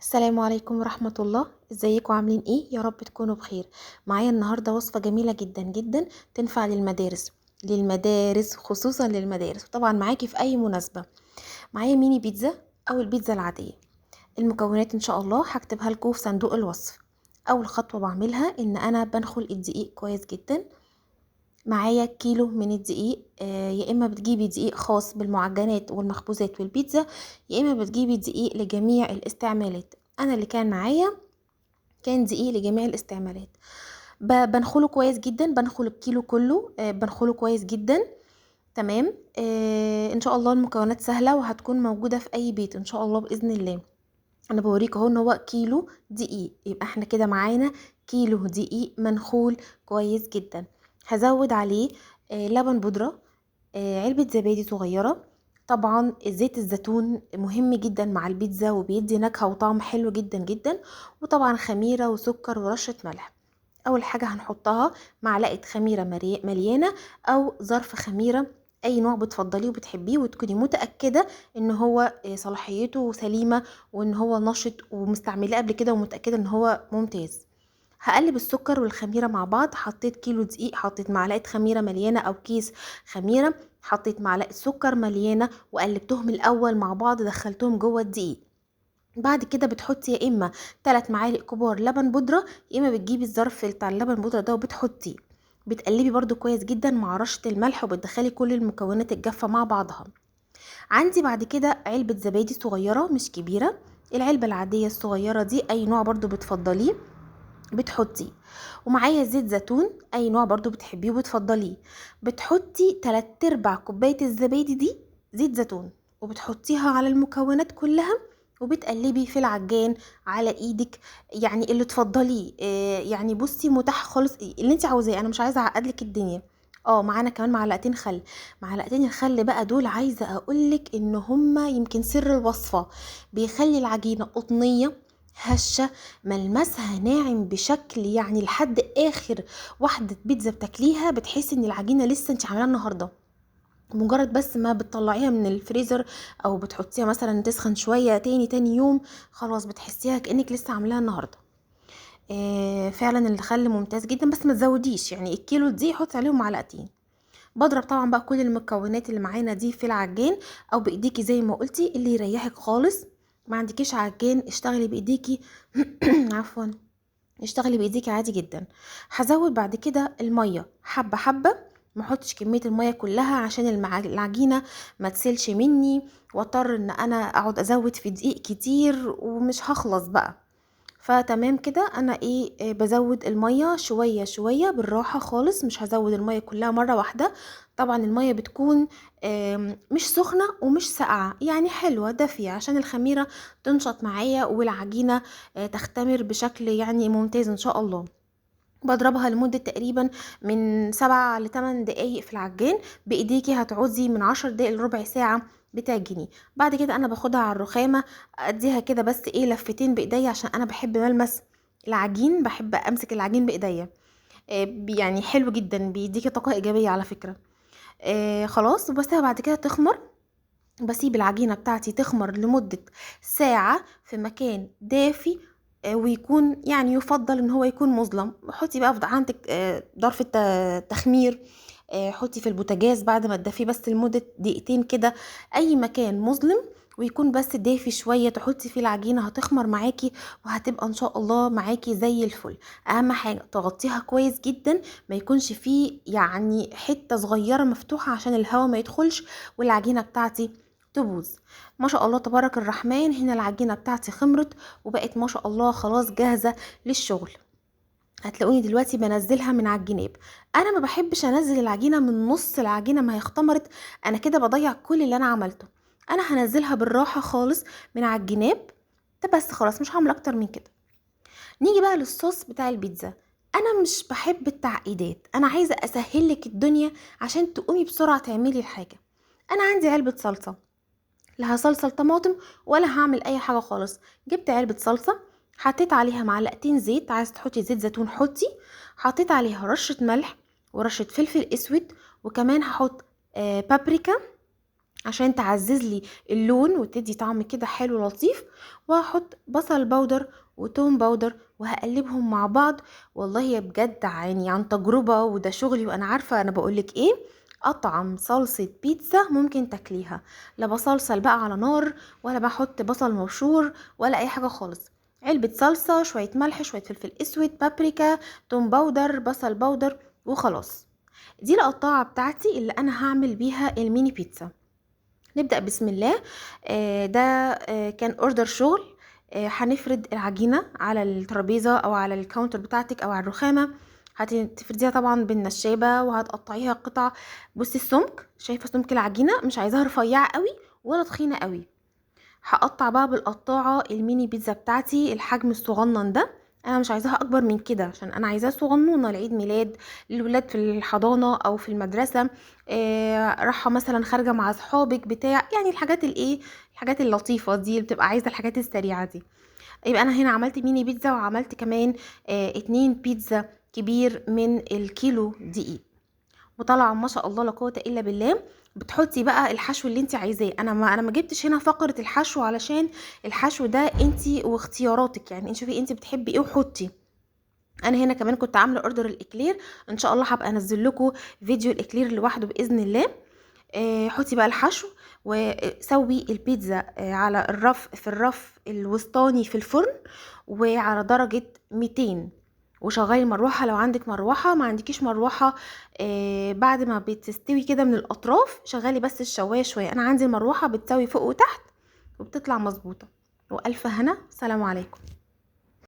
السلام عليكم ورحمة الله. ازيكم عاملين ايه؟ يا رب تكونوا بخير. معايا النهاردة وصفة جميلة جدا جدا تنفع للمدارس خصوصا للمدارس، وطبعا معاكي في اي مناسبة. معايا ميني بيتزا او البيتزا العادية. المكونات ان شاء الله هكتبها لكم في صندوق الوصف. اول خطوة بعملها ان انا بنخل الدقيق كويس جدا. معايا كيلو من الدقيق، يا اما بتجيبي دقيق خاص بالمعجنات والمخبوزات والبيتزا، يا اما بتجيبي دقيق لجميع الاستعمالات. انا اللي كان معايا كان دقيق لجميع الاستعمالات. بنخله كويس جدا، بنخل الكيلو كله، بنخله كويس جدا. تمام. ان شاء الله المكونات سهله وهتكون موجوده في اي بيت ان شاء الله باذن الله. انا بوريك اهو ان هو كيلو دقيق، يبقى احنا كده معانا كيلو دقيق منخول كويس جدا. هزود عليه لبن بودره، علبه زبادي صغيره. طبعا زيت الزيتون مهم جدا مع البيتزا وبيدي نكهه وطعم حلو جدا جدا. وطبعا خميره وسكر ورشه ملح. اول حاجه هنحطها معلقه خميره مليانه او ظرف خميره، اي نوع بتفضليه وبتحبيه وتكوني متاكده ان هو صلاحيته سليمه، وان هو نشط ومستعملاه قبل كده ومتاكده ان هو ممتاز. هقلب السكر والخميره مع بعض. حطيت كيلو دقيق، حطيت معلقه خميره مليانه او كيس خميره، حطيت معلقه سكر مليانه وقلبتهم الاول مع بعض، دخلتهم جوه الدقيق. بعد كده بتحطي يا اما 3 معالق كبار لبن بودره، يا اما بتجيبي الظرف بتاع اللبن بودره ده وبتحطيه. بتقلبي برضو كويس جدا مع رشه الملح وبتدخلي كل المكونات الجافه مع بعضها. عندي بعد كده علبه زبادي صغيره مش كبيره، العلبه العاديه الصغيره دي اي نوع برضو بتفضليه بتحطيه. ومعايا زيت زيتون اي نوع برضو بتحبيه وبتفضليه. بتحطي 3/4 كوبايه الزبادي دي زيت زيتون، وبتحطيها على المكونات كلها وبتقلبي في العجان على ايدك، يعني اللي تفضليه. يعني بصي متاح خالص اللي انت عاوزاه، انا مش عايزه اعقدلك الدنيا. معانا كمان معلقتين خل. معلقتين الخل بقى دول عايزه اقولك ان هما يمكن سر الوصفه. بيخلي العجينه قطنيه هشه، ملمسها ناعم بشكل يعني لحد اخر واحده بيتزا بتاكليها بتحسي ان العجينه لسه انت عاملاها النهارده. مجرد بس ما بتطلعيها من الفريزر او بتحطيها مثلا تسخن شويه تاني يوم، خلاص بتحسيها كانك لسه عاملاها النهارده. فعلا الخل ممتاز جدا، بس ما تزوديش، يعني الكيلو دي حطي عليهم معلقتين. بضرب طبعا بقى كل المكونات اللي معانا دي في العجان او بايديكي زي ما قلتي اللي يريحك خالص. ما عندكيش عجان اشتغلي بايديكي. عفوا، اشتغلي بايديكي عادي جدا. هزود بعد كده الميه حبه حبه، ما احطش كميه الميه كلها عشان العجينه ما تسيلش مني، واضطر ان انا اقعد ازود في دقيق كتير ومش هخلص بقى. فتمام كده انا بزود الميه شويه شويه بالراحه خالص، مش هزود الميه كلها مره واحده. طبعا الميه بتكون مش سخنه ومش ساقعه، يعني حلوه دافيه عشان الخميره تنشط معايا والعجينه تختمر بشكل يعني ممتاز ان شاء الله. بضربها لمدة تقريبا من 7 ل8 دقايق في العجان. بايديكي هتعوزي من 10 دقايق لربع ساعة بتعجني. بعد كده انا باخدها على الرخامة، اديها كده بس لفتين بايديا عشان انا بحب ملمس العجين، بحب امسك العجين بايديا. يعني حلو جدا، بيديكي طاقة ايجابية على فكرة. خلاص بسيبها بعد كده تخمر. بسيب العجينة بتاعتي تخمر لمدة ساعة في مكان دافي، ويكون يعني يفضل ان هو يكون مظلم. حطي بقى عندك ظرف تخمير، حطي في البوتاجاز بعد ما تدفيه بس لمدة دقيقتين كده، اي مكان مظلم ويكون بس دافي شوية تحطي فيه العجينة هتخمر معاكي وهتبقى ان شاء الله معاكي زي الفل. اهم حاجة تغطيها كويس جدا، ما يكونش فيه يعني حتة صغيرة مفتوحة عشان الهواء ما يدخلش والعجينة بتاعتي تبوظ. ما شاء الله تبارك الرحمن، هنا العجينة بتاعتي خمرت وبقت ما شاء الله خلاص جاهزة للشغل. هتلاقوني دلوقتي بنزلها من على الجناب. انا ما بحبش انزل العجينة من نص العجينة ما هي اختمرت، انا كده بضيع كل اللي انا عملته. انا هنزلها بالراحة خالص من على الجناب ده بس، خلاص مش هعمل اكتر من كده. نيجي بقى للصوص بتاع البيتزا. انا مش بحب التعقيدات، انا عايزة اسهلك الدنيا عشان تقومي بسرعة تعملي الحاجة. انا عندي علبة صلصة، لا هصلصل طماطم ولا هعمل اي حاجه خالص. جبت علبه صلصه، حطيت عليها معلقتين زيت، عايز تحطي زيت زيتون حطي. حطيت عليها رشه ملح ورشه فلفل اسود، وكمان هحط بابريكا عشان تعزز لي اللون وتدي طعم كده حلو لطيف. وهحط بصل بودر وتوم بودر وهقلبهم مع بعض. والله يا بجد يعني عن تجربة، وده شغلي وانا عارفة انا بقولك ايه، اطعم صلصة بيتزا ممكن تاكليها. لا بصلصل بقى على نار، ولا بحط بصل مبشور، ولا اي حاجة خالص. علبة صلصة، شوية ملح، شوية فلفل اسود، بابريكا، توم بودر، بصل بودر، وخلاص. دي القطاعة بتاعتي اللي انا هعمل بيها الميني بيتزا. نبدأ بسم الله. ده كان اوردر شغل. هنفرد العجينة على الترابيزة او على الكاونتر بتاعتك او على الرخامة. هتفرديها طبعا بالنشابة وهتقطعيها قطع. بصي السمك، شايفة سمك العجينة؟ مش عايزاها رفيعة قوي ولا تخينة قوي. هقطع بقى بالقطاعة الميني بيتزا بتاعتي الحجم الصغنن ده. انا مش عايزاها اكبر من كده عشان انا عايزاها صغنونه لعيد ميلاد للولاد في الحضانه او في المدرسه. راحه مثلا خارجه مع اصحابك بتاع، يعني الحاجات الايه، الحاجات اللطيفه دي اللي بتبقى عايزه الحاجات السريعه دي. يبقى انا هنا عملت ميني بيتزا، وعملت كمان 2 بيتزا كبير من الكيلو دقيق. وطالعه ما شاء الله لا قوه الا بالله. بتحطي بقى الحشو اللي انت عايزاه. انا ما جبتش هنا فقره الحشو علشان الحشو ده انت واختياراتك، يعني انت شوفي انت بتحبي ايه وحطي. انا هنا كمان كنت عامله اوردر الاكلير، ان شاء الله هبقى انزل لكم فيديو الاكلير لوحده باذن الله. حطي بقى الحشو وسوي البيتزا على الرف، في الرف الوسطاني في الفرن، وعلى درجة 200. وشغلي المروحة لو عندك مروحة، ما عندكيش مروحة بعد ما بتستوي كده من الاطراف شغلي بس الشواية شوية. انا عندي المروحة بتسوي فوق وتحت وبتطلع مظبوطة. والف هنا، سلام عليكم.